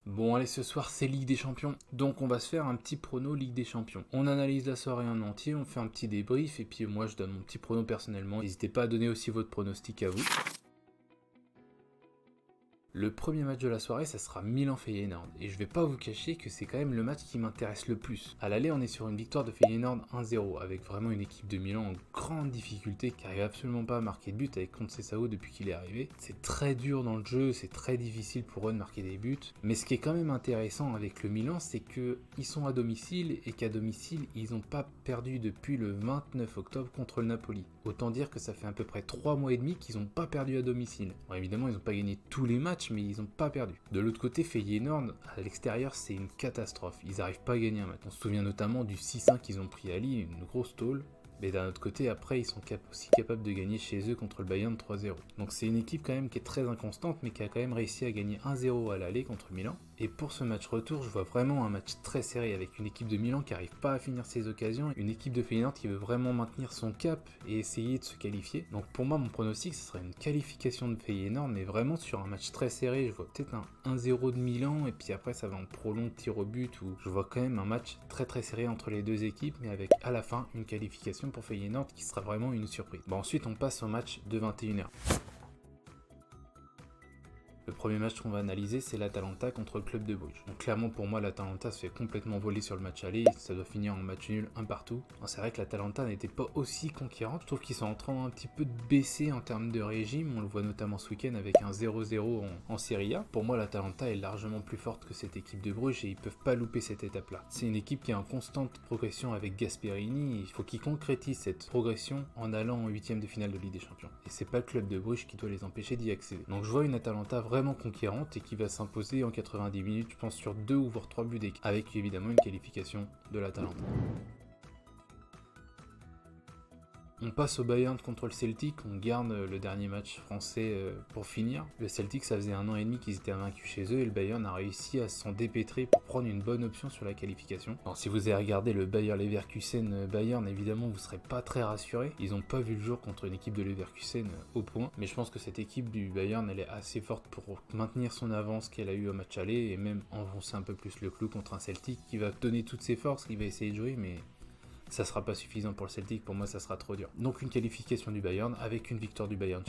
Bon allez, ce soir c'est Ligue des Champions, donc on va se faire un petit prono Ligue des Champions. On analyse la soirée en entier, on fait un petit débrief et puis moi je donne mon petit prono personnellement. N'hésitez pas à donner aussi votre pronostic à vous. Le premier match de la soirée, ça sera Milan-Feyenoord, et je vais pas vous cacher que c'est quand même le match qui m'intéresse le plus. À l'aller, on est sur une victoire de Feyenoord 1-0, avec vraiment une équipe de Milan en grande difficulté, qui arrive absolument pas à marquer de but avec Conceição depuis qu'il est arrivé. C'est très dur dans le jeu, c'est très difficile pour eux de marquer des buts, mais ce qui est quand même intéressant avec le Milan, c'est qu'ils sont à domicile, et qu'à domicile, ils n'ont pas perdu depuis le 29 octobre contre le Napoli. Autant dire que ça fait à peu près 3 mois et demi qu'ils n'ont pas perdu à domicile. Bon, évidemment, ils n'ont pas gagné tous les matchs, mais ils n'ont pas perdu. De l'autre côté, Feyenoord, à l'extérieur, c'est une catastrophe. Ils n'arrivent pas à gagner un match. On se souvient notamment du 6-1 qu'ils ont pris à Lille, une grosse tôle. Mais d'un autre côté, après, ils sont aussi capables de gagner chez eux contre le Bayern 3-0. Donc c'est une équipe quand même qui est très inconstante, mais qui a quand même réussi à gagner 1-0 à l'aller contre Milan. Et pour ce match retour, je vois vraiment un match très serré avec une équipe de Milan qui n'arrive pas à finir ses occasions, une équipe de Feyenoord qui veut vraiment maintenir son cap et essayer de se qualifier. Donc pour moi, mon pronostic, ce serait une qualification de Feyenoord, mais vraiment sur un match très serré. Je vois peut-être un 1-0 de Milan, et puis après ça va en prolong, tir au but, où je vois quand même un match très très serré entre les deux équipes, mais avec à la fin une qualification pour Feyenoord qui sera vraiment une surprise. Bon, ensuite on passe au match de 21h. Le premier match qu'on va analyser, c'est l'Atalanta contre le Club de Bruges. Donc clairement pour moi, l'Atalanta se fait complètement voler sur le match aller, ça doit finir en match nul, un partout. C'est vrai que l'Atalanta n'était pas aussi conquérante, je trouve qu'ils sont en train un petit peu de baisser en termes de régime, on le voit notamment ce week-end avec un 0-0 en Serie A. Pour moi, l'Atalanta est largement plus forte que cette équipe de Bruges et ils peuvent pas louper cette étape-là. C'est une équipe qui est en constante progression avec Gasperini, et il faut qu'ils concrétisent cette progression en allant en 8ème de finale de Ligue des Champions. Et c'est pas le Club de Bruges qui doit les empêcher d'y accéder. Donc je vois une Atalanta vraiment conquérante et qui va s'imposer en 90 minutes, je pense, sur 2 ou voire 3 buts d'équipe, avec évidemment une qualification de l'Atalanta. On passe au Bayern contre le Celtic, on garde le dernier match français pour finir. Le Celtic, ça faisait 1 an et demi qu'ils étaient invaincus chez eux et le Bayern a réussi à s'en dépêtrer pour prendre une bonne option sur la qualification. Alors si vous avez regardé le Bayer Leverkusen Bayern, évidemment vous ne serez pas très rassuré. Ils n'ont pas vu le jour contre une équipe de Leverkusen au point, mais je pense que cette équipe du Bayern, elle est assez forte pour maintenir son avance qu'elle a eu au match aller et même enfoncer un peu plus le clou contre un Celtic qui va donner toutes ses forces, qui va essayer de jouer, mais ça sera pas suffisant pour le Celtic, pour moi ça sera trop dur. Donc une qualification du Bayern avec une victoire du Bayern.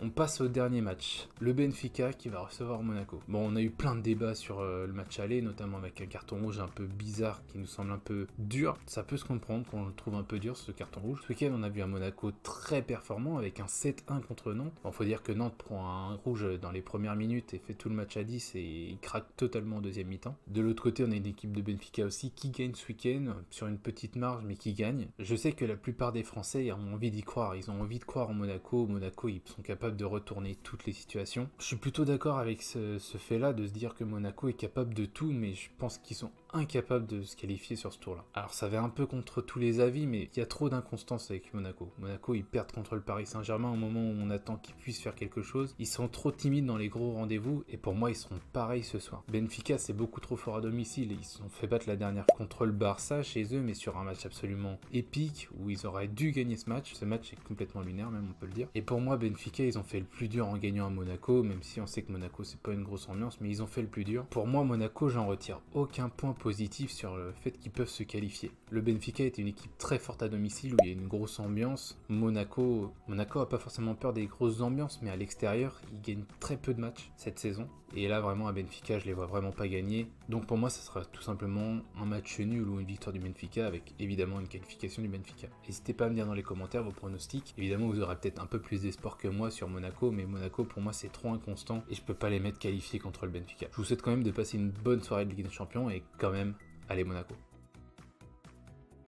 On passe au dernier match, le Benfica qui va recevoir Monaco. Bon, on a eu plein de débats sur le match aller, notamment avec un carton rouge un peu bizarre qui nous semble un peu dur. Ça peut se comprendre qu'on le trouve un peu dur ce carton rouge. Ce week-end, on a vu un Monaco très performant avec un 7-1 contre Nantes. Bon, faut dire que Nantes prend un rouge dans les premières minutes et fait tout le match à 10 et il craque totalement en deuxième mi-temps. De l'autre côté, on a une équipe de Benfica aussi qui gagne ce week-end sur une petite marge mais qui gagne. Je sais que la plupart des Français ont envie d'y croire, ils ont envie de croire en Monaco. Monaco, ils sont capables de retourner toutes les situations. Je suis plutôt d'accord avec ce fait-là, de se dire que Monaco est capable de tout, mais je pense qu'ils sont incapables de se qualifier sur ce tour-là. Alors ça va un peu contre tous les avis, mais il y a trop d'inconstance avec Monaco. Monaco, ils perdent contre le Paris Saint-Germain au moment où on attend qu'ils puissent faire quelque chose. Ils sont trop timides dans les gros rendez-vous, et pour moi, ils seront pareils ce soir. Benfica, c'est beaucoup trop fort à domicile, et ils se sont fait battre la dernière contre le Barça chez eux, mais sur un match absolument épique, où ils auraient dû gagner ce match. Ce match est complètement lunaire, même on peut le dire. Et pour moi, Benfica, ils ont fait le plus dur en gagnant à Monaco, même si on sait que Monaco, c'est pas une grosse ambiance, mais ils ont fait le plus dur. Pour moi, Monaco, j'en retire aucun point positif sur le fait qu'ils peuvent se qualifier. Le Benfica est une équipe très forte à domicile où il y a une grosse ambiance. Monaco a pas forcément peur des grosses ambiances, mais à l'extérieur, ils gagnent très peu de matchs cette saison. Et là, vraiment, à Benfica, je les vois vraiment pas gagner. Donc pour moi, ça sera tout simplement un match nul ou une victoire du Benfica avec évidemment une qualification du Benfica. N'hésitez pas à me dire dans les commentaires vos pronostics. Évidemment, vous aurez peut-être un peu plus d'espoir que moi sur Monaco, mais Monaco, pour moi, c'est trop inconstant et je peux pas les mettre qualifiés contre le Benfica. Je vous souhaite quand même de passer une bonne soirée de Ligue des Champions et quand même, allez Monaco.